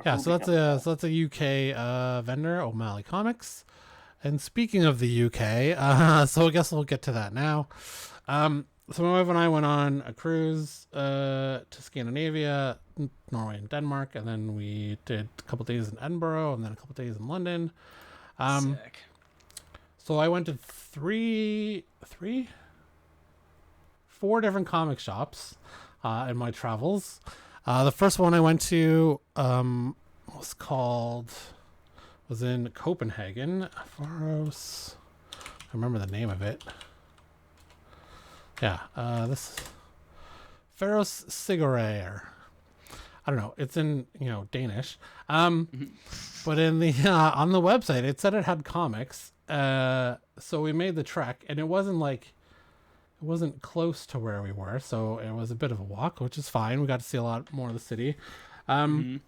Yeah, so that's a UK vendor, O'Malley Comics. And speaking of the UK, so I guess we'll get to that now. So my wife and I went on a cruise to Scandinavia, Norway, and Denmark, and then we did a couple days in Edinburgh, and then a couple days in London. Sick. So I went to four different comic shops in my travels. The first one I went to was in Copenhagen. Faros. I remember the name of it. Yeah, this Faros Cigaretter. I don't know. It's in Danish. But in the on the website it said it had comics. So we made the trek, and it wasn't close to where we were, so it was a bit of a walk, which is fine. We got to see a lot more of the city. And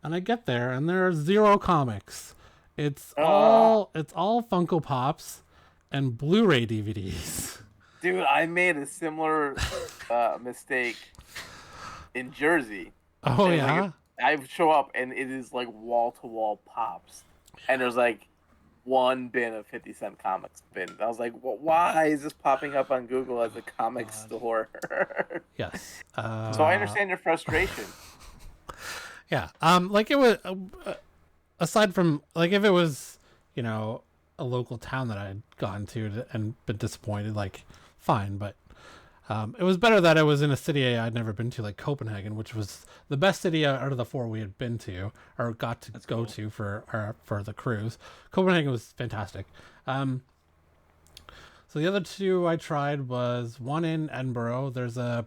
I get there, and there are zero comics. It's all Funko Pops and Blu-ray DVDs. Dude, I made a similar mistake in Jersey. Oh yeah. I show up and it is like wall-to-wall Pops, and there's like one bin of 50-cent comics bin. I was like, well, why is this popping up on Google as a comic store? Yes. So I understand your frustration. Yeah. Like it was, aside from like if it was, a local town that I had gone to and been disappointed, like fine, but it was better that it was in a city I'd never been to, like Copenhagen, which was the best city out of the four we had been to or got to go to for the cruise. Copenhagen was fantastic. So the other two I tried was one in Edinburgh. There's a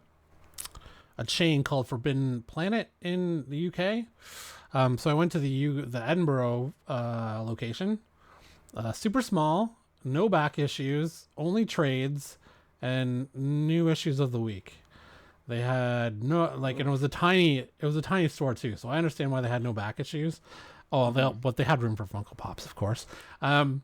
chain called Forbidden Planet in the UK. So I went to the Edinburgh location. Super small, no back issues, only trades, and new issues of the week. They had and it was a tiny store too, so I understand why they had no back issues. But they had room for Funko Pops, of course. Of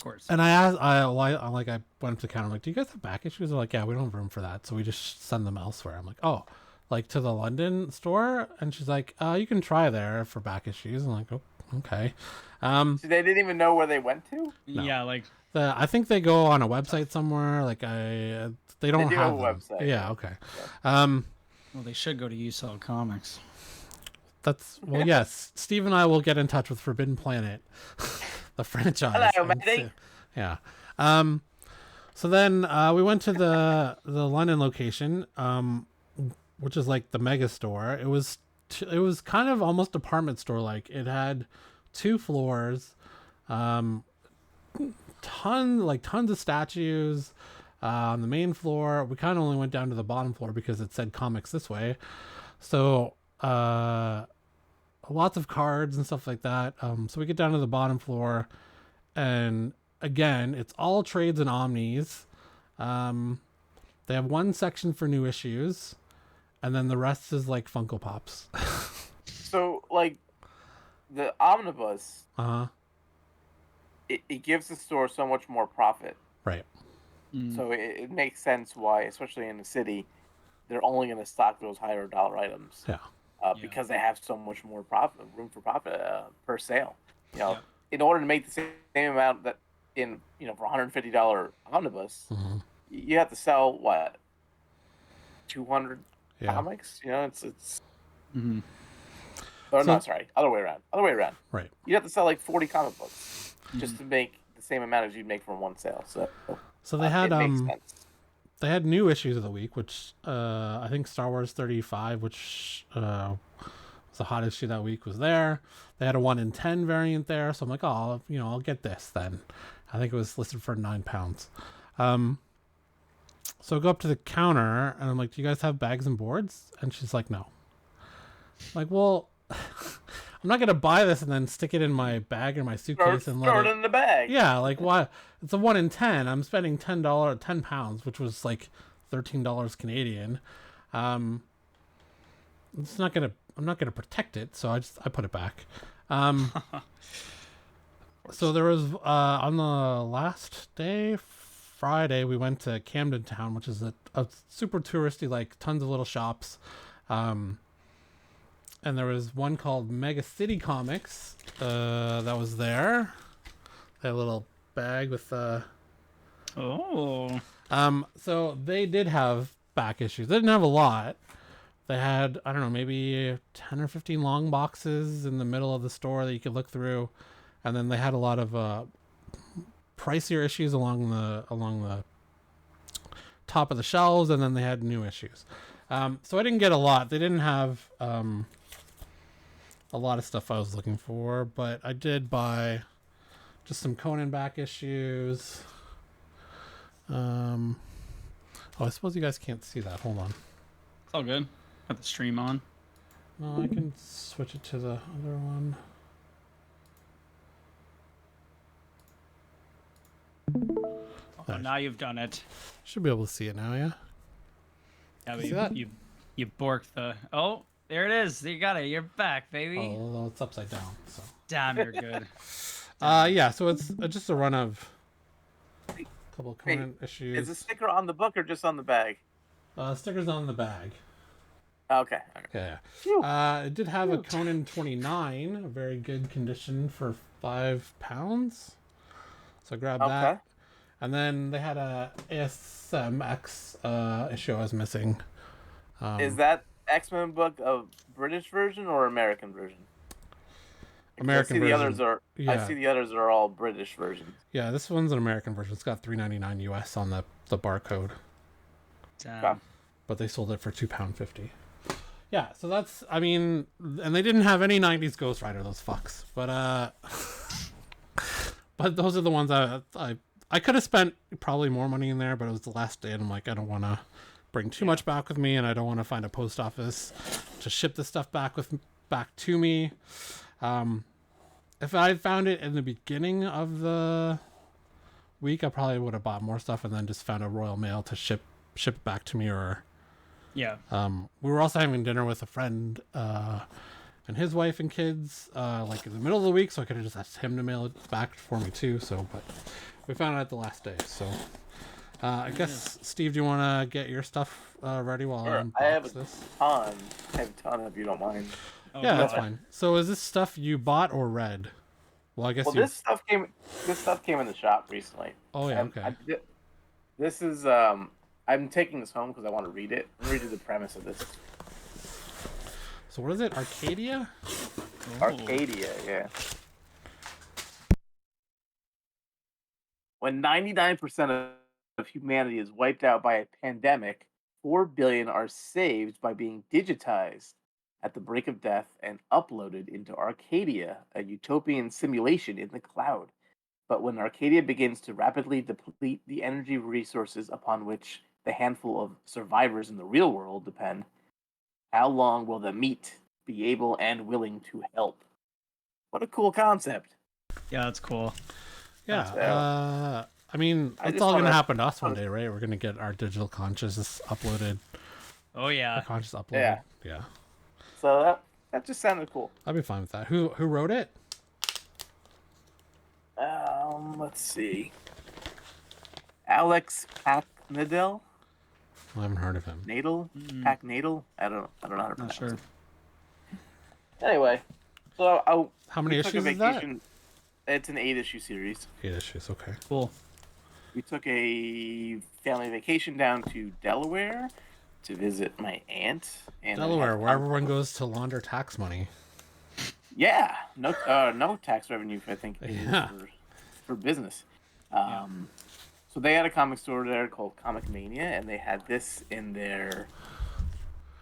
course. And I went up to the counter, I'm like, do you guys have back issues? They're like, yeah, we don't have room for that, so we just send them elsewhere. I'm like, oh, like to the London store? And she's like, you can try there for back issues. I'm like, oh, okay. So they didn't even know where they went to? No. Yeah, like I think they go on a website somewhere. Like they don't have a website. Yeah, okay. well, they should go to You Sell Comics. Yes. Steve and I will get in touch with Forbidden Planet, the franchise. Hello, matey. Yeah. So then we went to the London location, which is like the mega store. It was kind of almost department store like. It had 2 floors, tons of statues on the main floor. We kind of only went down to the bottom floor because it said comics this way. So lots of cards and stuff like that. So we get down to the bottom floor, and again, it's all trades and omnis. They have one section for new issues, and then the rest is like Funko Pops. So like the omnibus, it gives the store so much more profit. Right. So it makes sense why, especially in the city, they're only going to stock those higher dollar items. Yeah. Because they have so much more room for profit per sale. In order to make the same amount that for $150 omnibus, you have to sell what, 200 comics? It's. Mm-hmm. Or no, sorry, other way around. Right. You have to sell like 40 comic books just to make the same amount as you'd make from one sale. So they had it makes sense. They had new issues of the week, which I think Star Wars 35, which was the hot issue that week, was there. They had a 1 in 10 variant there, so I'm like, oh, I'll get this then. I think it was listed for £9. So I go up to the counter and I'm like, do you guys have bags and boards? And she's like, no. I'm like, well, I'm not gonna buy this and then stick it in my bag or my suitcase and throw it in the bag. Yeah, like why? It's a 1 in 10. I'm spending £10, which was like $13 Canadian. I'm not gonna protect it, so I put it back. So there was on the last day, Friday, we went to Camden Town, which is a super touristy, like tons of little shops. And there was one called Mega City Comics that was there. That little bag with Oh. So they did have back issues. They didn't have a lot. They had, I don't know, maybe 10 or 15 long boxes in the middle of the store that you could look through. And then they had a lot of pricier issues along the top of the shelves, and then they had new issues. So I didn't get a lot. They didn't have a lot of stuff I was looking for, but I did buy just some Conan back issues. Oh, I suppose you guys can't see that. Hold on. It's all good. Got the stream on. No, I can switch it to the other one. Oh, now you've done it. Should be able to see it now, yeah? Yeah, but See that? you borked the. Oh, there it is. You got it. You're back, baby. Oh, well, it's upside down, so. Damn, you're good. Yeah, so it's just a run of a couple of Conan issues. Is the sticker on the book or just on the bag? Stickers on the bag. Okay. Yeah. It did have a Conan 29, a very good condition for £5. So I grabbed that. And then they had a ASMX issue I was missing. Is that X-Men book a British version or American version? American I see version. The others are. Yeah. I see the others are all British versions. Yeah, this one's an American version. It's got $3.99 US on the barcode. Damn. Okay. But they sold it for £2.50. Yeah, so that's, I mean, and they didn't have any 90s Ghost Rider, those fucks. But but those are the ones I could have spent probably more money in there, but it was the last day, and I'm like, I don't want to bring too much back with me, and I don't want to find a post office to ship this stuff back to me. If I had found it in the beginning of the week, I probably would have bought more stuff and then just found a Royal Mail to ship it back to me. Or Yeah. we were also having dinner with a friend and his wife and kids like in the middle of the week, so I could have just asked him to mail it back for me too. So, but we found it at the last day. So I guess, Steve, do you want to get your stuff ready while I unbox I have this? I have a ton if you don't mind. Oh, Yeah, God. that's fine. So is this stuff you bought or read? Well, I guess Well, you... this stuff came in the shop recently. Oh, yeah, And okay. this is I'm taking this home because I want to read it. I'm reading the premise of this. So what is it? Arcadia? Oh. Arcadia, yeah. When 99% of humanity is wiped out by a pandemic, 4 billion are saved by being digitized at the brink of death and uploaded into Arcadia, a utopian simulation in the cloud. But when Arcadia begins to rapidly deplete the energy resources upon which the handful of survivors in the real world depend, how long will the meat be able and willing to help? What a cool concept. Yeah, that's cool. Yeah. I mean, I it's just all going to wanna- happen to us one day, right? We're going to get our digital consciousness uploaded. Oh, yeah. Our conscious uploaded. Yeah. Yeah. So that just sounded cool. I'd be fine with that. Who wrote it? Let's see. Alex Packnadel? I haven't heard of him. Packnadel? I don't know how to pronounce Not sure. it. Anyway, so How many we took a issues is that? vacation. It's an 8-issue series. 8 issues, okay. Cool. We took a family vacation down to Delaware to visit my aunt. And Delaware, where everyone goes to launder tax money. Yeah, no tax revenue. I think is Yeah. for business. So they had a comic store there called Comic Mania, and they had this in their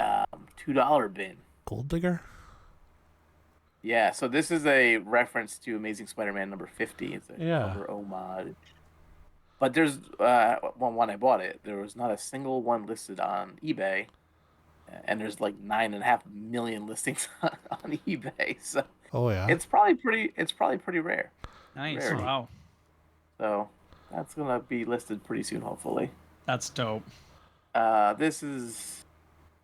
$2 bin. Gold digger? Yeah, so this is a reference to Amazing Spider-Man number 50. It's a Yeah. cover homage. But there's when I bought it, there was not a single one listed on eBay, and there's like 9.5 million listings on eBay. So Oh, yeah. it's probably pretty rare. Nice. Rarity. Wow. So that's gonna be listed pretty soon, hopefully. That's dope. This is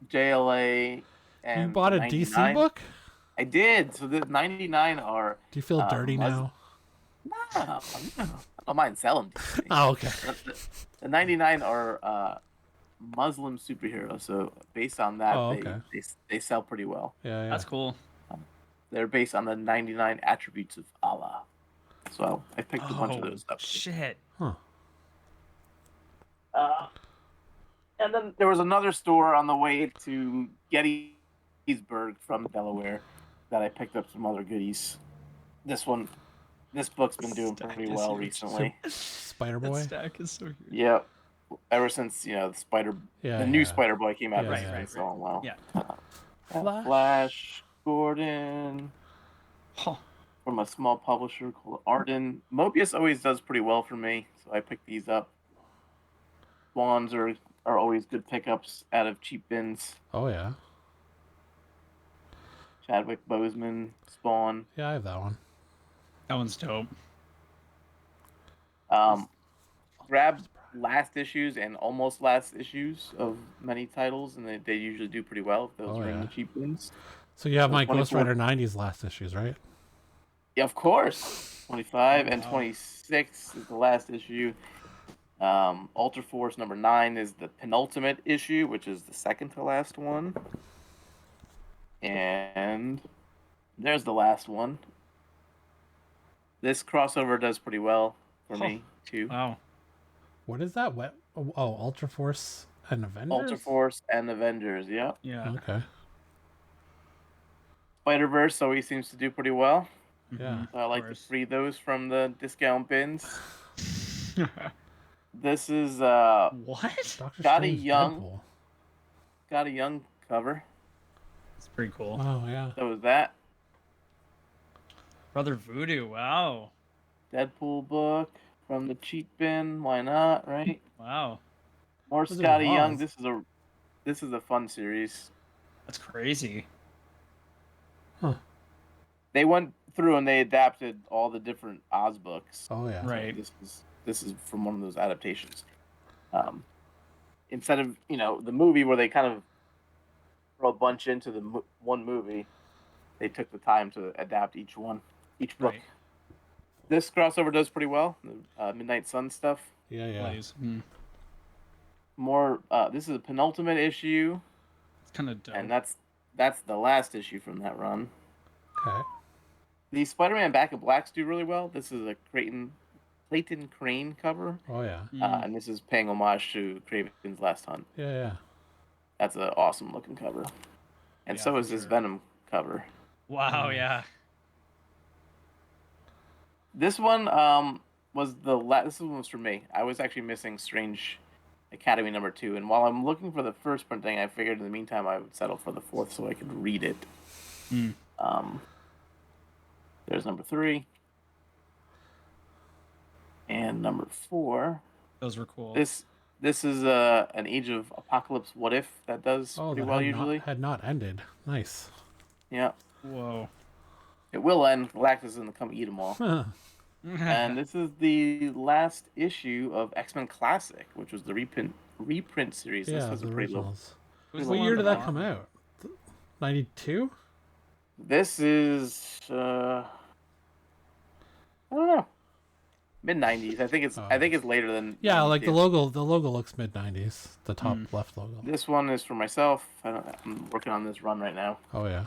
JLA. And You bought a 99. DC book? I did. So the 99 are. Do you feel dirty now? No, I don't mind selling DC. Oh, okay. The 99 are Muslim superhero. So based on that, Oh, okay. they sell pretty well. Yeah, yeah. That's cool. They're based on the 99 attributes of Allah. So I picked a bunch of Oh, those up. shit. Huh. And then there was another store on the way to Gettysburg from Delaware that I picked up some other goodies. This book's been doing Stack pretty is well huge. recently. Spider That Boy. stack is so huge. Yep. Ever since the new Spider Boy came out, Yeah, this yeah. has been selling well. Yeah. Flash Gordon Huh. from a small publisher called Arden. Mobius always does pretty well for me, so I picked these up. Swans are always good pickups out of cheap bins. Oh yeah. Chadwick Boseman, Spawn. Yeah, I have that one. That one's dope. Grab last issues and almost last issues of many titles, and they usually do pretty well if those Oh, are in yeah. the cheap bins. So you have my 24. Ghost Rider 90s last issues, right? Yeah, of course. 25 and Wow. 26 is the last issue. Ultra Force number 9 is the penultimate issue, which is the second to last one. And there's the last one. This crossover does pretty well for me, too. Wow. What is that? What? Oh, Ultra Force and Avengers? Ultra Force and Avengers, yeah. Yeah. Okay. Spider-Verse always seems to do pretty well. Yeah. So I like to free those from the discount bins. This is What? Doctor Scotty Strange Young. Deadpool. got a young cover. It's pretty cool. Oh yeah. So is that Brother Voodoo. Wow. Deadpool book from the cheap bin. Why not, right? Wow. More Wizard of Scotty Young. Oz. This is a fun series. That's crazy. Huh. They went through and they adapted all the different Oz books. Oh yeah. Right. This is from one of those adaptations. Instead of the movie where they kind of throw a bunch into the one movie, they took the time to adapt each book. Right. This crossover does pretty well. The Midnight Sun stuff. Yeah, yeah. Plays. More. This is a penultimate issue, It's kind of dope. and that's the last issue from that run. Okay. The Spider-Man Back in Blacks do really well. This is a Clayton Crane cover, Oh yeah. and this is paying homage to Kraven's Last Hunt. Yeah, yeah. That's an awesome looking cover, and Yeah, so for is this sure. Venom cover. Wow. Yeah. This one was this one was for me. I was actually missing Strange Academy number 2, and while I'm looking for the first printing, I figured in the meantime I would settle for the fourth so I could read it. There's number 3 and number 4. Those were cool. This is an Age of Apocalypse What If that does Oh, pretty that well had usually. had not ended. Nice. Yeah, Whoa. it will end. Galactus is gonna come eat them all. Huh. And this is the last issue of X-Men Classic, which was the reprint series. This Yeah, was a the pretty low. originals. Who's the What one year at did the that bottom? come out? 92? This is I don't know, mid-90s. I think it's later than. Yeah, like the 92. logo looks mid 90s. The top left logo. This one is for myself. I'm working on this run right now. Oh yeah.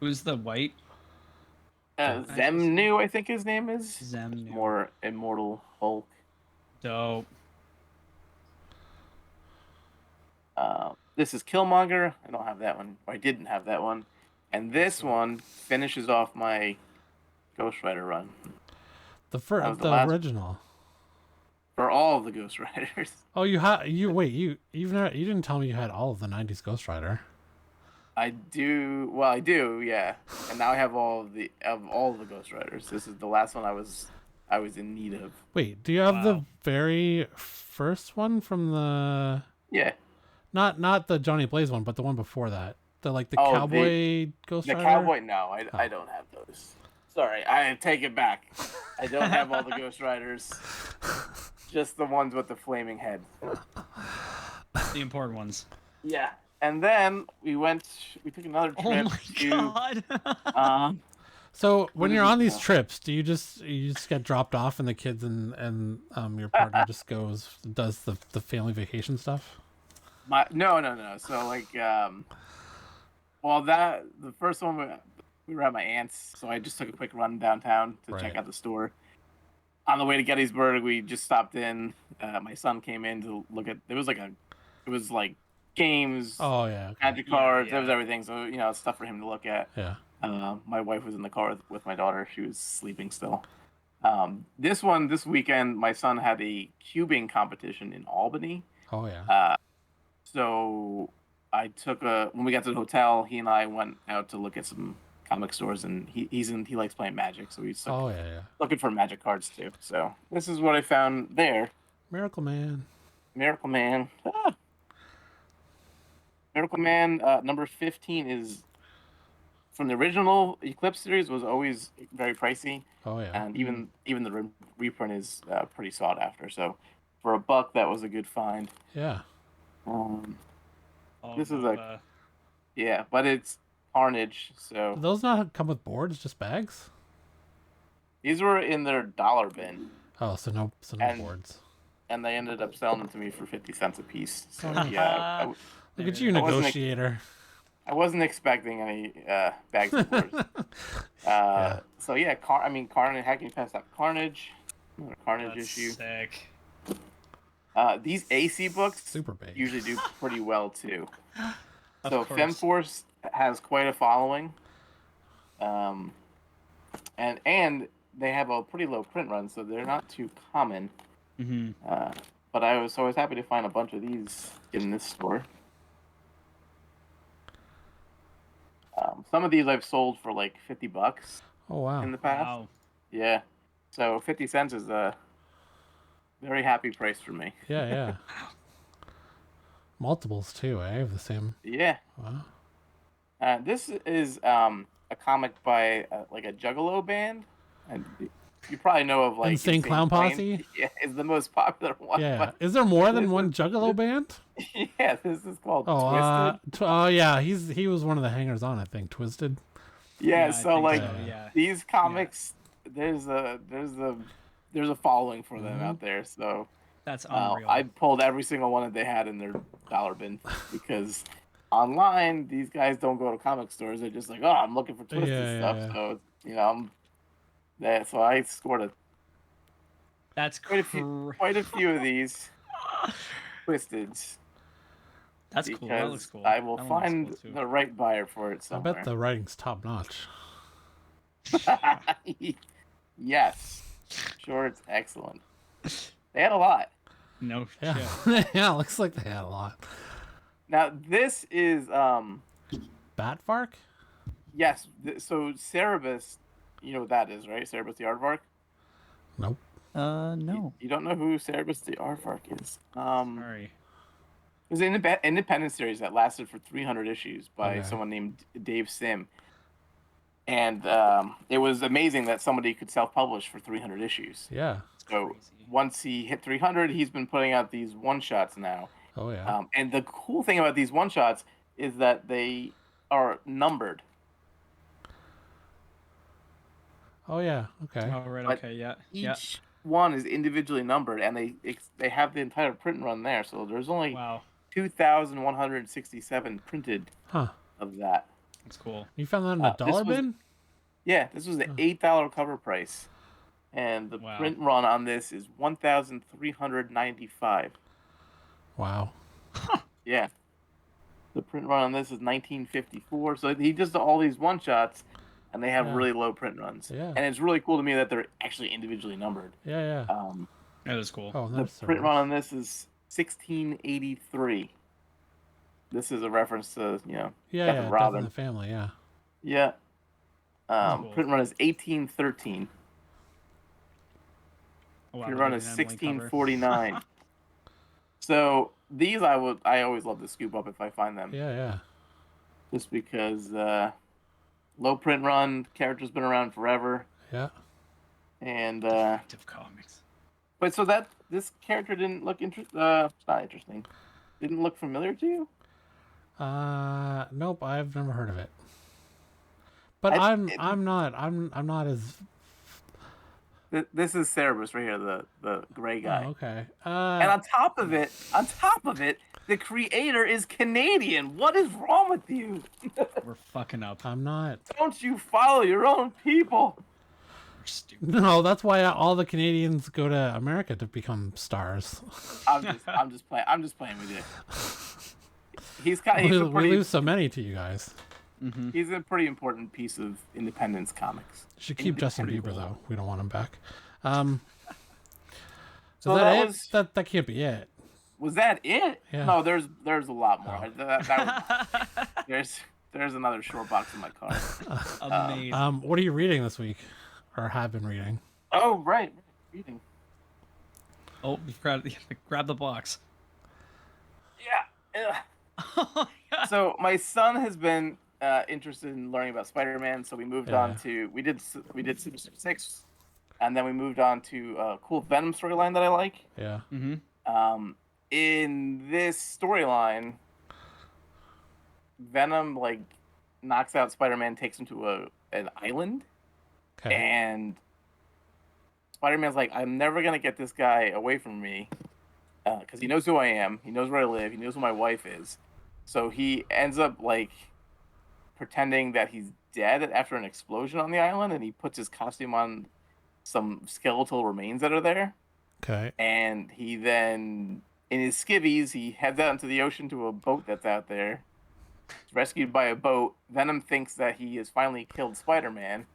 Who's the white? Zemnu, I think his name is. Zemnu. More Immortal Hulk. Dope. This is Killmonger. I don't have that one. Or I didn't have that one. And this one finishes off my Ghost Rider run The That was the the last- original. for all of the Ghost Riders. Oh, you didn't tell me you had all of the 90s Ghost Rider. I do. Well, I do. Yeah. And now I have all of the Ghost Riders. This is the last one I was in need of. Wait, do you have the Wow. very first one from the Yeah. not the Johnny Blaze one, but the one before that? The Oh, cowboy Ghost The Rider? Cowboy. No, I don't have those. Sorry, I take it back. I don't have all the Ghost Riders. Just the ones with the flaming head. The important ones. Yeah. And then we took another trip Oh my to god. So when did you're you on these know? trips, do you just get dropped off and the kids and your partner just does the family vacation stuff? No. So like well that the first one we were at my aunt's, so I just took a quick run downtown to check Right. out the store. On the way to Gettysburg, we just stopped in. My son came in to look at. It was like games, Oh yeah. Okay. magic cards. It was yeah. everything. So stuff for him to look at. Yeah. My wife was in the car with my daughter. She was sleeping still. This weekend, my son had a cubing competition in Albany. Oh yeah. So I took when we got to the hotel, he and I went out to look at some comic stores, and he likes playing Magic, so he's Oh yeah. looking for Magic cards too. So this is what I found there. Miracle Man. Miracle Man. Miracle Man number 15 is from the original Eclipse series, was always very pricey, Oh yeah. and even the reprint is pretty sought after. So for a buck, that was a good find. Yeah. This is yeah, but it's Carnage. Do So those not come with boards, just bags? these were in their dollar bin, Oh, so no And- boards. and they ended up selling them to me for 50 cents a piece. So Oh, yeah, Look at you, I wasn't negotiator. I wasn't expecting any bags of boards. Yeah. So yeah, Carnage. How can you pass up Carnage? Another Carnage That's issue. sick. These AC books Super big. usually do pretty well too. Of So course. FemForce has quite a following, and they have a pretty low print run, so they're not too common. Mm-hmm. But I was happy to find a bunch of these in this store. Some of these I've sold for like $50 Oh wow. in the past. Wow. Yeah, so 50 cents is a very happy price for me. Yeah, yeah. Multiples too, eh? Of the same. Yeah. Wow. This is a comic by like a Juggalo band, and you probably know of like Insane Clown Posse? Yeah, it's the most popular one. Yeah. Is there more than this one is- Juggalo band? But, yeah, this is called Oh, Twisted. oh yeah. He was one of the hangers on, I think. Twisted. Yeah, I so think like so, yeah. these comics, there's a following for them Mhm. out there. So That's unreal. I pulled every single one that they had in their dollar bin because online these guys don't go to comic stores. They're just like, oh, I'm looking for Twisted Yeah, stuff. yeah. So so I scored That's quite a few of these Twisteds. That's cool. That looks because cool. I will That one looks find cool, too. the right buyer for it I somewhere. bet the writing's top notch. Yes, sure, it's excellent. They had a lot. No Yeah. shit. Yeah, looks like they had a lot. Now this is Batvark? yes. So Cerebus, you know what that is, right? Cerebus the Aardvark. Nope. No. You don't know who Cerebus the Aardvark is? Sorry. It was an independent series that lasted for 300 issues by Okay. someone named Dave Sim. And it was amazing that somebody could self-publish for 300 issues. Yeah. So Crazy. once he hit 300, he's been putting out these one-shots now. Oh yeah. And the cool thing about these one-shots is that they are numbered. Oh yeah. Okay. Oh, right. But Okay. Yeah. Each Yeah. one is individually numbered, and they have the entire print run there. So there's only Wow. 2,167 printed Huh. of that. That's cool. You found that in a This dollar was- bin? Yeah, this was the Huh. $8 cover price, and the Wow. print run on this is 1,395. Wow. Yeah, the print run on this is 1954. So he does all these one shots, and they have Yeah. really low print runs. Yeah. And it's really cool to me that they're actually individually numbered. Yeah, yeah. That is cool. Oh, The that's print run on this is 1683. This is a reference to Yeah, Death yeah. of Death in Robin. the Family, yeah. Yeah. Cool. Print run is 1813. Oh, wow, Print the run big is Emily cover. 1649. So these I always love to scoop up if I find them, Yeah, yeah. just because low print run, character's been around forever, Yeah. and Detective Comics. but so that this character didn't look not interesting, didn't look familiar to you. Nope, I've never heard of it. But I'm not as. This is Cerebus right here, the gray guy. Oh, okay. And on top of it, the creator is Canadian. What is wrong with you? We're fucking up. I'm not. Don't you follow your own people? We're stupid. No, that's why all the Canadians go to America to become stars. I'm just playing. I'm just playing with you. He's We a pretty, lose so many to you guys. Mm-hmm. he's a pretty important piece of independence comics. You should keep Justin pretty Bieber cool. though. We don't want him back. So is that that it? was That can't be it. was that it? Yeah. No, there's a lot more. Oh. That was, there's another short box in my car. Amazing. What are you reading this week, or have been reading? Oh right, reading. Oh, you grab the box. Yeah. Oh, yeah. So my son has been interested in learning about Spider-Man, so we moved on to we did Sinister Six, and then we moved on to a cool Venom storyline that I like. Yeah. Mm-hmm. In this storyline, Venom like knocks out Spider-Man, takes him to an island, Okay. and Spider-Man's like, I'm never gonna get this guy away from me, because he knows who I am, he knows where I live, he knows who my wife is, so he ends up like pretending that he's dead after an explosion on the island, and he puts his costume on some skeletal remains that are there, Okay. and he then, in his skivvies, he heads out into the ocean to a boat that's out there. He's rescued by a boat. Venom thinks that he has finally killed Spider-Man,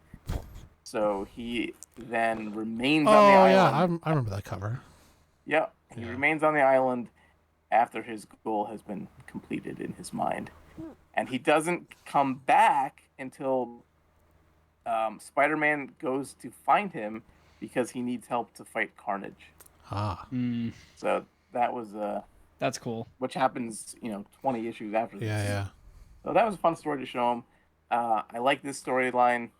so he then remains on the Oh island. yeah, I remember that cover. Yeah, he remains on the island after his goal has been completed in his mind. And he doesn't come back until Spider-Man goes to find him because he needs help to fight Carnage. Ah. Mm, So that was that's cool. which happens, 20 issues after this. Yeah. So that was a fun story to show him. I like this storyline.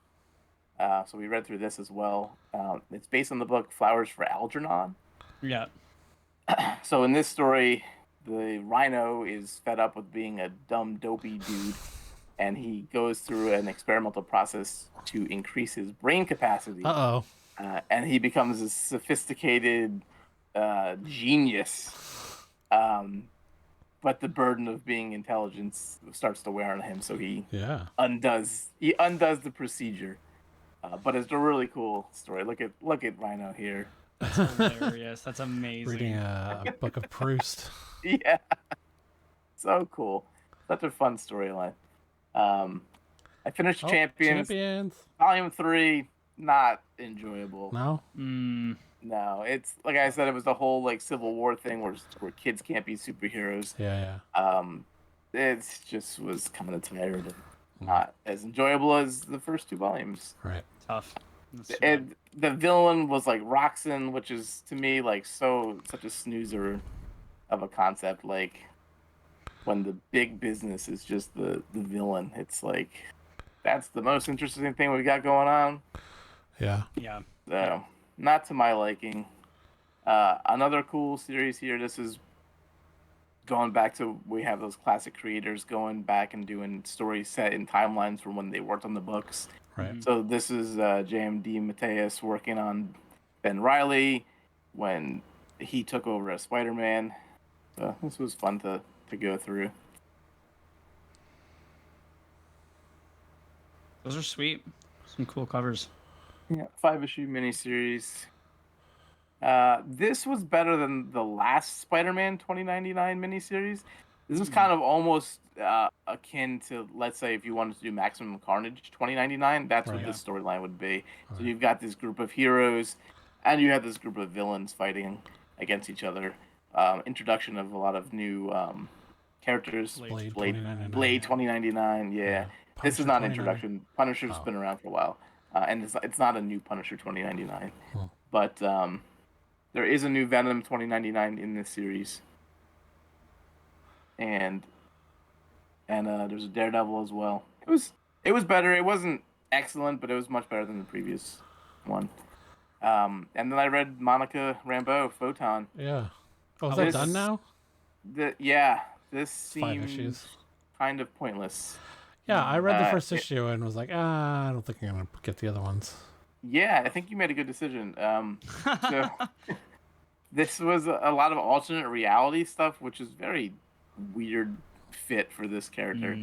So we read through this as well. It's based on the book Flowers for Algernon. Yeah. So in this story, the Rhino is fed up with being a dumb, dopey dude, and he goes through an experimental process to increase his brain capacity. Uh-oh. And he becomes a sophisticated genius. But the burden of being intelligence starts to wear on him, so he undoes the procedure. But it's a really cool story. Look at Rhino here. That's hilarious. That's amazing. Reading a book of Proust. Yeah, so cool. Such a fun storyline. I finished Champions. Volume 3, not enjoyable. No? No, it's like I said, it was the whole like Civil War thing where kids can't be superheroes. Yeah. It just was kind of tired and not as enjoyable as the first 2 volumes. Right. Tough. And the villain was like Roxanne, which is to me like such a snoozer of a concept. Like when the big business is just the villain, it's like that's the most interesting thing we got going on. Yeah. So not to my liking. Another cool series here. This is going back to, we have those classic creators going back and doing stories set in timelines from when they worked on the books. Right. So this is JMD Mateus working on Ben Reilly when he took over as Spider-Man. So this was fun to go through. Those are sweet. Some cool covers. Yeah, 5-issue miniseries. This was better than the last Spider-Man 2099 miniseries. This was kind of almost akin to, let's say, if you wanted to do Maximum Carnage 2099, that's what this storyline would be. So you've got this group of heroes, and you have this group of villains fighting against each other. Introduction of a lot of new characters. Blade 2099, yeah. This is not an introduction. Punisher's been around for a while. And it's not a new Punisher 2099. But there is a new Venom 2099 in this series. And there's a Daredevil as well. It was better. It wasn't excellent, but it was much better than the previous one. And then I read Monica Rambeau, Photon. Yeah. Oh, is that done now? This seems kind of pointless. Yeah, I read the first It- issue and was like, I don't think I'm gonna get the other ones. Yeah, I think you made a good decision. So this was a lot of alternate reality stuff, which is very weird fit for this character.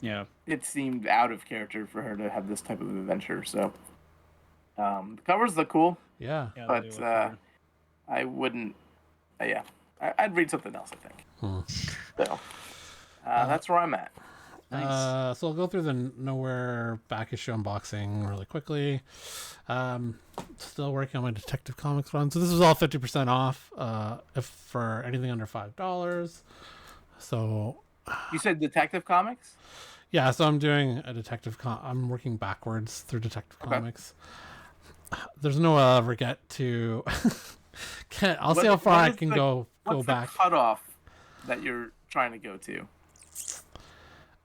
Yeah. It seemed out of character for her to have this type of adventure. So the covers look cool, Yeah. Yeah, they but do look weird. I wouldn't. Yeah, I'd read something else, I think. So that's where I'm at. Nice. So I'll go through the Nowhere back issue unboxing really quickly. Still working on my Detective Comics run. So this was all 50% off if for anything under $5. So You said Detective Comics? yeah, so I'm doing a I'm working backwards through Detective Comics. There's no ever get to. I'll see how far I can go What's back. the cutoff that you're trying to go to?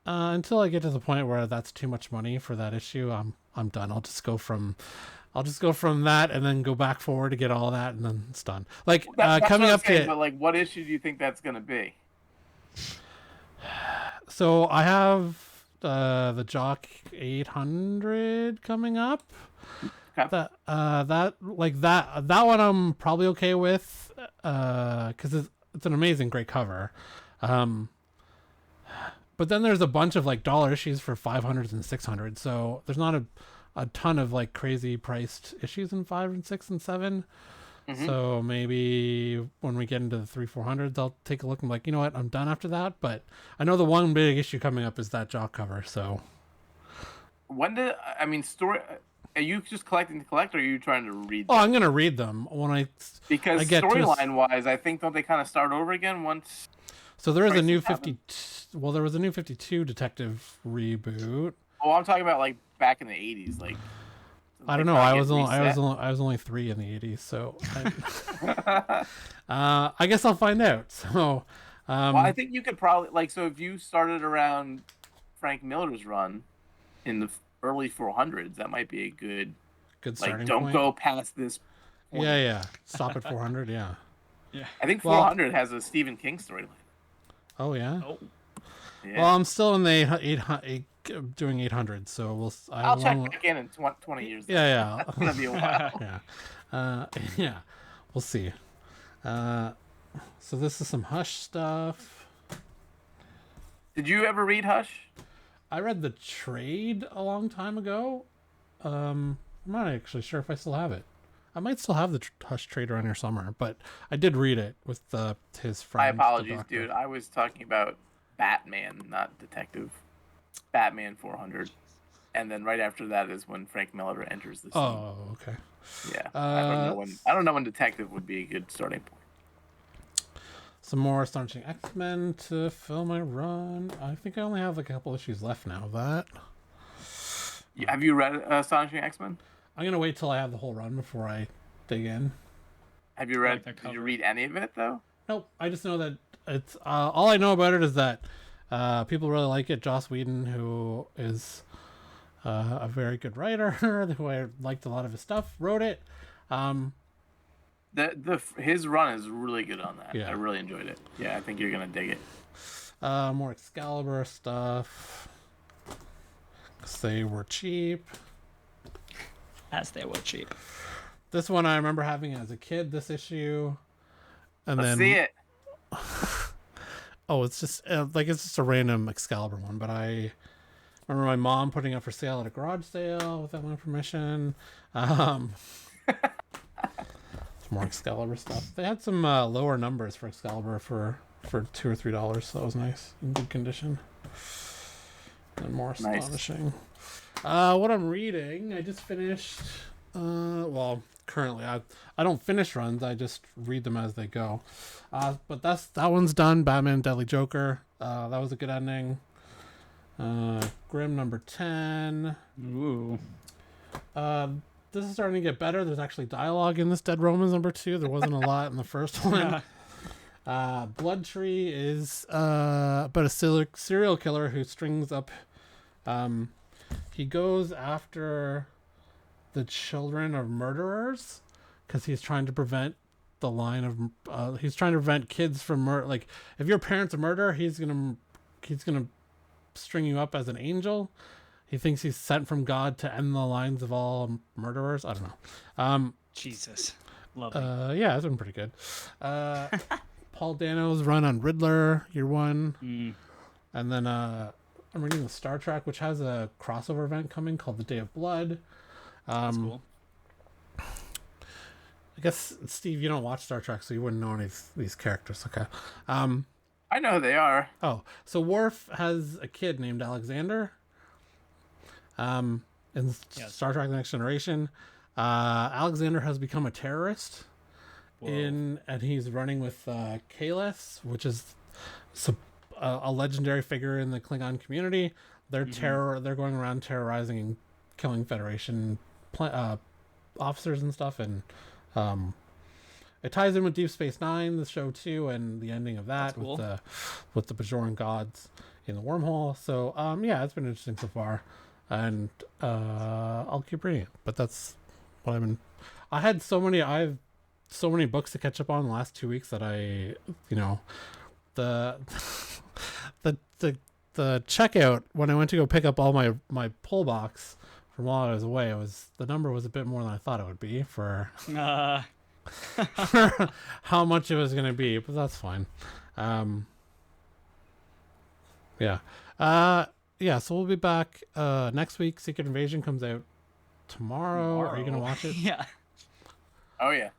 Until I get to the point where that's too much money for that issue, I'm done. I'll just go from that and then go back forward to get all that, and then it's done. Like That's coming what I'm up saying, to. but like, what issue do you think that's gonna be? So I have the Jock 800 coming up. Okay. That one I'm probably okay with because it's an amazing, great cover. But then there's a bunch of like dollar issues for 500s and 600. So there's not a ton of like crazy priced issues in 5 and 6 and 7. So maybe when we get into the 300-400s, I'll take a look and be like, you know what, I'm done after that. But I know the one big issue coming up is that Jock cover. So Story? Are you just collecting to collect, or are you trying to read? oh, I'm gonna read them when I Because get to storyline wise, I think don't they kind of start over again once? So there is a new prices 50. Well, there was a new 52 detective reboot. Oh, I'm talking about like back in the '80s, like. I don't know. I was only 3 in the 80s, so I guess I'll find out. So, well, I think you could probably like so if you started around Frank Miller's run in the early 400s, that might be a good starting like don't point. go past this point. Yeah. Stop at 400. Yeah. I think 400 has a Stephen King storyline. Oh yeah. Oh. Yeah. Well, I'm still in the 800, doing 800, so I'll check back in 20 years. Yeah. It's gonna be a while. Yeah. We'll see. So this is some Hush stuff. Did you ever read Hush? I read the trade a long time ago. I'm not actually sure if I still have it. I might still have the Hush trade around here somewhere, but I did read it with his friend. My apologies, dude. I was talking about Batman, not Detective. Batman 400. And then right after that is when Frank Miller enters the scene. Oh, okay. Yeah. I don't know when Detective would be a good starting point. Some more Astonishing X-Men to fill my run. I think I only have like a couple issues left now of that. Have you read Astonishing X-Men? I'm gonna wait till I have the whole run before I dig in. Have you read? Did you read any of it though? Nope. I just know that it's all I know about it is that people really like it. Joss Whedon, who is a very good writer, who I liked a lot of his stuff, wrote it. His run is really good on that. Yeah. I really enjoyed it. Yeah, I think you're gonna dig it. More Excalibur stuff. 'Cause they were cheap. As they were cheap. This one I remember having as a kid. This issue, and Let's then see it. oh, it's just it's just a random Excalibur one. But I remember my mom putting it up for sale at a garage sale without my permission. Some more Excalibur stuff. They had some lower numbers for Excalibur for $2 or $3, so that was nice, in good condition. And more Astonishing. What I'm reading, I just finished. Currently I don't finish runs. I just read them as they go. But that one's done. Batman Deadly Joker. That was a good ending. Grimm number 10. Ooh. This is starting to get better. There's actually dialogue in this Dead Romans number 2. There wasn't a lot in the first one. Blood Tree is about a serial killer who strings up. He goes after the children of murderers because he's trying to prevent the line of he's trying to prevent kids from murder. Like if your parent's a murderer, he's gonna string you up as an angel. He thinks he's sent from God to end the lines of all murderers. I don't know. Jesus. Lovely. Yeah, it's been pretty good. Paul Dano's run on Riddler, year 1. And then I'm reading the Star Trek, which has a crossover event coming called the Day of Blood. That's cool. I guess, Steve, you don't watch Star Trek, so you wouldn't know any of these characters. Okay. I know who they are. Oh, so Worf has a kid named Alexander. In Star Trek: The Next Generation, Alexander has become a terrorist. And he's running with Kahless, which is a legendary figure in the Klingon community. They're They're going around terrorizing and killing Federation officers and stuff, and it ties in with Deep Space Nine, the show too, and the ending of that with the Bajoran gods in the wormhole. So yeah, it's been interesting so far, and I'll keep reading it. But that's what I have so many books to catch up on the last 2 weeks that the checkout when I went to go pick up all my pull box from while I was away, the number was a bit more than I thought it would be for how much it was going to be, but that's fine. So we'll be back next week. Secret Invasion comes out tomorrow. Are you going to watch it? Yeah. Oh yeah.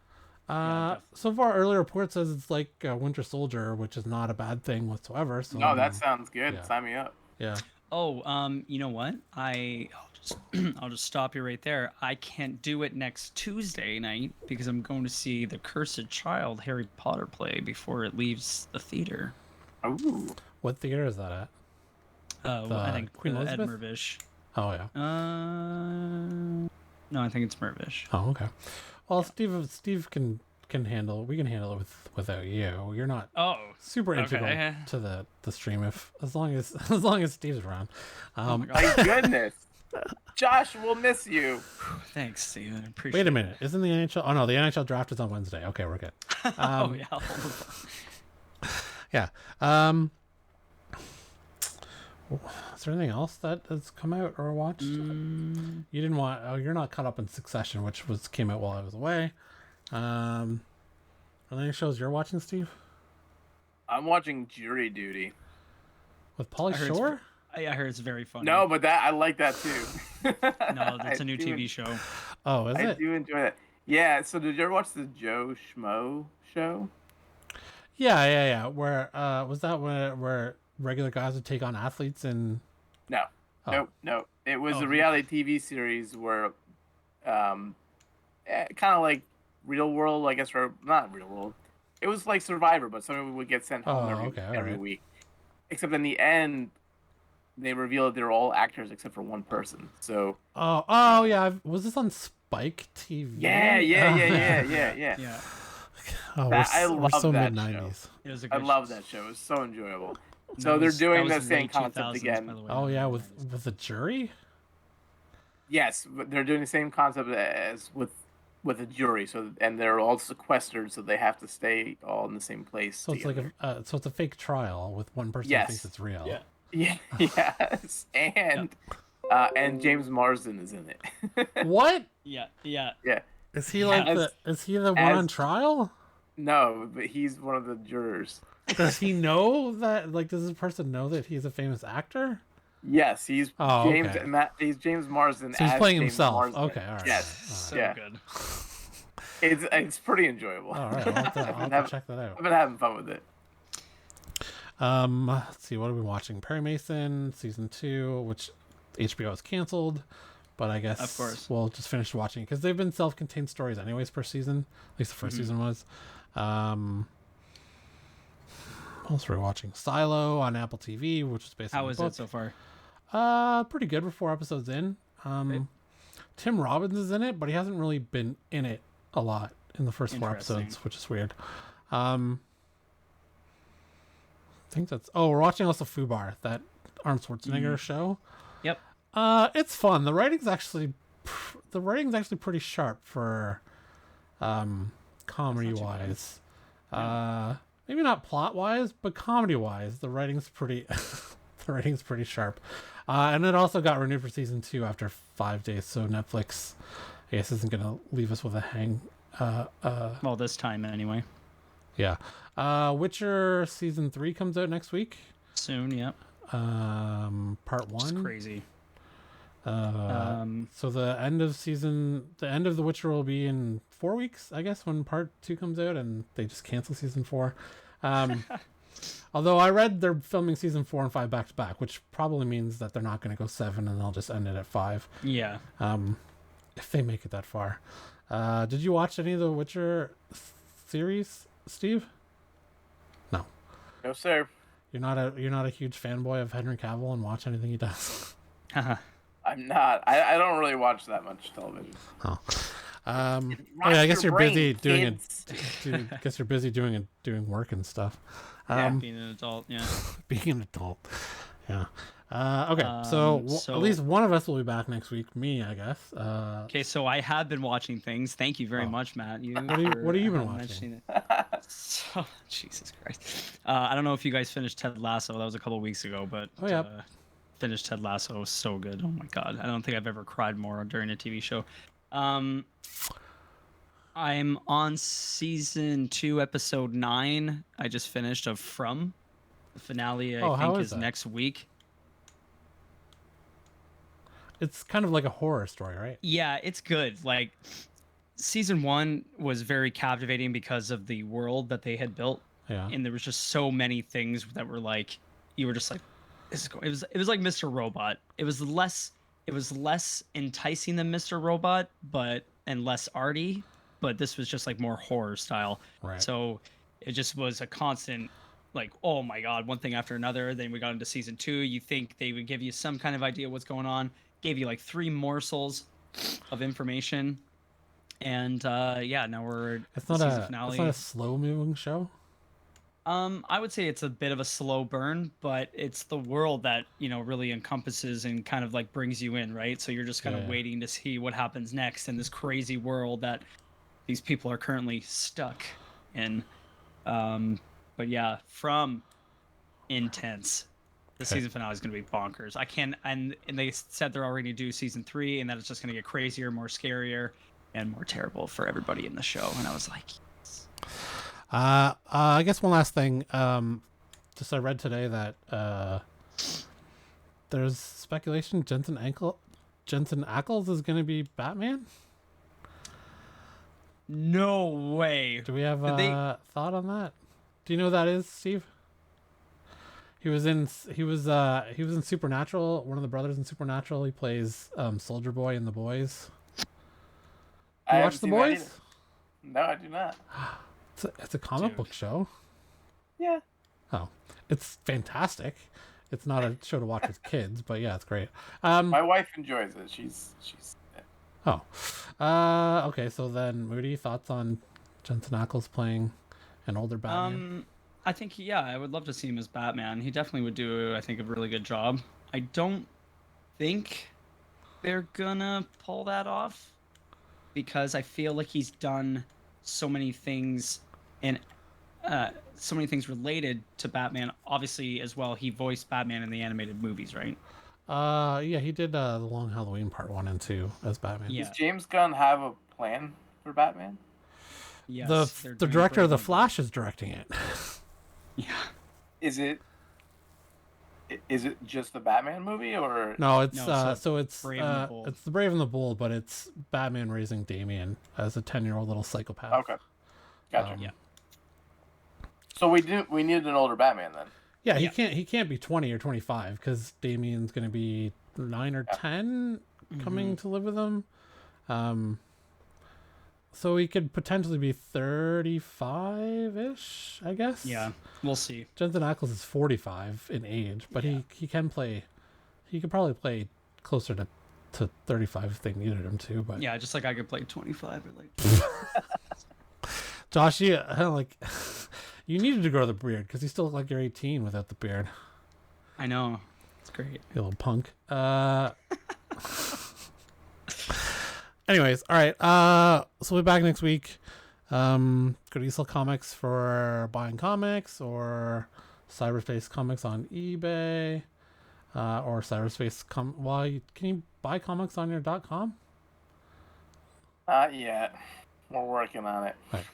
So far, early report says it's like Winter Soldier, which is not a bad thing whatsoever. So no, that sounds good. Yeah. Sign me up. Yeah. Oh, you know what? I'll just stop you right there. I can't do it next Tuesday night because I'm going to see The Cursed Child Harry Potter play before it leaves the theater. Ooh. What theater is that at? I think Queen Ed Elizabeth? Mirvish. Oh yeah. No, I think it's Mirvish. Oh okay. Well, Steve can handle. We can handle it without you. You're not super integral to the stream as long as Steve's around. Oh my God. My goodness. Josh, we'll miss you. Thanks, Steven. I appreciate it. Wait a minute. Isn't the NHL? Oh no, the NHL draft is on Wednesday. Okay, we're good. Oh yeah. Yeah. Is there anything else that has come out or watched? You didn't want. Oh, you're not caught up in Succession, which came out while I was away. Are there any shows you're watching, Steve? I'm watching Jury Duty. With Pauly Shore? I heard it's very funny. No, but I like that too. No, that's a new TV show. Oh, is it? I do enjoy that. Yeah. So did you ever watch the Joe Schmo show? Yeah. Where was that where regular guys would take on athletes and? No. Oh. No. It was a reality TV series where, kind of like Real World, I guess, or not Real World. It was like Survivor, but someone would get sent home every week. Except in the end, they revealed they're all actors except for one person. So. Oh yeah. Was this on Spike TV? Yeah. Yeah. Oh, we're so mid '90s. I love that show. It was so enjoyable. So they're doing the same concept again. Oh yeah, with the jury. Yes, but they're doing the same concept as with a jury. So and they're all sequestered, so they have to stay all in the same place. So together. it's like it's a fake trial with one person who thinks it's real. Yeah. Yes, and James Marsden is in it. What? Yeah. Is he the one on trial? No, but he's one of the jurors. Does he know that? Like, does this person know that he's a famous actor? Yes, he's James. Okay. He's James Marsden. So he's playing James himself. Marsden. Okay, all right. Yes, So good. It's pretty enjoyable. All right, I'll have to check that out. I've been having fun with it. Let's see, what are we watching? Perry Mason season 2, which HBO has canceled, but I guess of course we'll just finish watching because they've been self-contained stories anyways per season. At least the first season was. What else were we watching? Silo on Apple TV, which is based on How is it so far? Pretty good. We're 4 episodes in. Tim Robbins is in it, but he hasn't really been in it a lot in the first 4 episodes, which is weird. I think that's. Oh, we're watching also Fubar, that Arnold Schwarzenegger show. Yep. It's fun. The writing's actually pretty sharp for comedy wise. Maybe not plot wise, but comedy wise, the writing's pretty The rating's pretty sharp. And it also got renewed for season 2 after 5 days. So Netflix, I guess, isn't going to leave us with a hang. Well, this time anyway. Yeah. Witcher season 3 comes out next week. Soon, yep. Part 1. It's crazy. So the end of The Witcher will be in 4 weeks, I guess, when part 2 comes out, and they just cancel season 4. Although I read they're filming season 4 and 5 back to back, which probably means that they're not going to go 7 and they'll just end it at 5. Yeah. If they make it that far. Did you watch any of the Witcher series, Steve? No. No, sir. You're not a huge fanboy of Henry Cavill and watch anything he does. I'm not. I don't really watch that much television. Oh. Yeah, I guess you're busy doing it. I guess you're busy doing work and stuff. Being an adult, yeah. Being an adult, yeah. Okay, so at least one of us will be back next week. Me, I guess. Okay, so I have been watching things. Thank you very much, Matt. What have you been watching? So, Jesus Christ. I don't know if you guys finished Ted Lasso. That was a couple weeks ago, but finished Ted Lasso. It was so good. Oh my God. I don't think I've ever cried more during a TV show. I'm on season 2, episode 9. I just finished of From. The finale, I think, is next week. It's kind of like a horror story, right? Yeah, it's good. Like, season 1 was very captivating because of the world that they had built. Yeah. And there was just so many things that were like, you were just like, this is cool. It was like Mr. Robot. It was less enticing than Mr. Robot, and less arty, but this was just like more horror style. Right. So it just was a constant, like, oh my God, one thing after another. Then we got into season 2. You think they would give you some kind of idea what's going on. Gave you like 3 morsels of information. And now we're at the season finale. It's not a slow moving show. I would say it's a bit of a slow burn, but it's the world that, really encompasses and kind of like brings you in, right? So you're just kind of waiting to see what happens next in this crazy world that these people are currently stuck in. But yeah, From intense. The season finale is going to be bonkers. And they said they're already due season 3, and that it's just going to get crazier, more scarier, and more terrible for everybody in the show. And I was like, yes. I guess one last thing. Just I read today that there's speculation Jensen Ackles is going to be Batman. No way. Do we have a thought on that? Do you know who that is, Steve? He was in Supernatural. One of the brothers in Supernatural. He plays Soldier Boy in The Boys. Do you watch The Boys? No, I do not. It's a comic book show. Yeah. Oh, it's fantastic. It's not a show to watch with kids, but yeah, it's great. My wife enjoys it. She's. Oh, okay. So then, Moody, thoughts on Jensen Ackles playing an older Batman? I think I would love to see him as Batman. He definitely would do, I think, a really good job. I don't think they're gonna pull that off because I feel like he's done so many things and so many things related to Batman. Obviously, as well, he voiced Batman in the animated movies, right? Yeah, he did the Long Halloween Part 1 and 2 as Batman. Yeah. Does James Gunn have a plan for Batman? Yes. The director of The Flash is directing it. Yeah. Is it just the Batman movie or no? It's it's Brave and the Bold. It's the Brave and the Bold, but it's Batman raising Damian as a 10-year-old little psychopath. Okay, gotcha. Yeah. So we need an older Batman then. Yeah, he can't be 20 or 25 because Damian's going to be 9 or 10 coming to live with him. So he could potentially be 35-ish, I guess. Yeah, we'll see. Jensen Ackles is 45 in age, but he can play. He could probably play closer to 35 if they needed him to. But yeah, just like I could play 25 or like. Josh, you you needed to grow the beard because you still look like you're 18 without the beard. I know, it's great. You little punk. Anyways, all right. So we'll be back next week. Go to Easel Comics for buying comics or Cyberspace Comics on eBay. or cyberspace. Can you buy comics on your .com? Not yet. We're working on it. Right.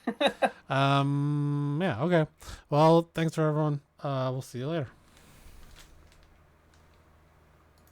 Yeah. Okay. Well, thanks for everyone. We'll see you later.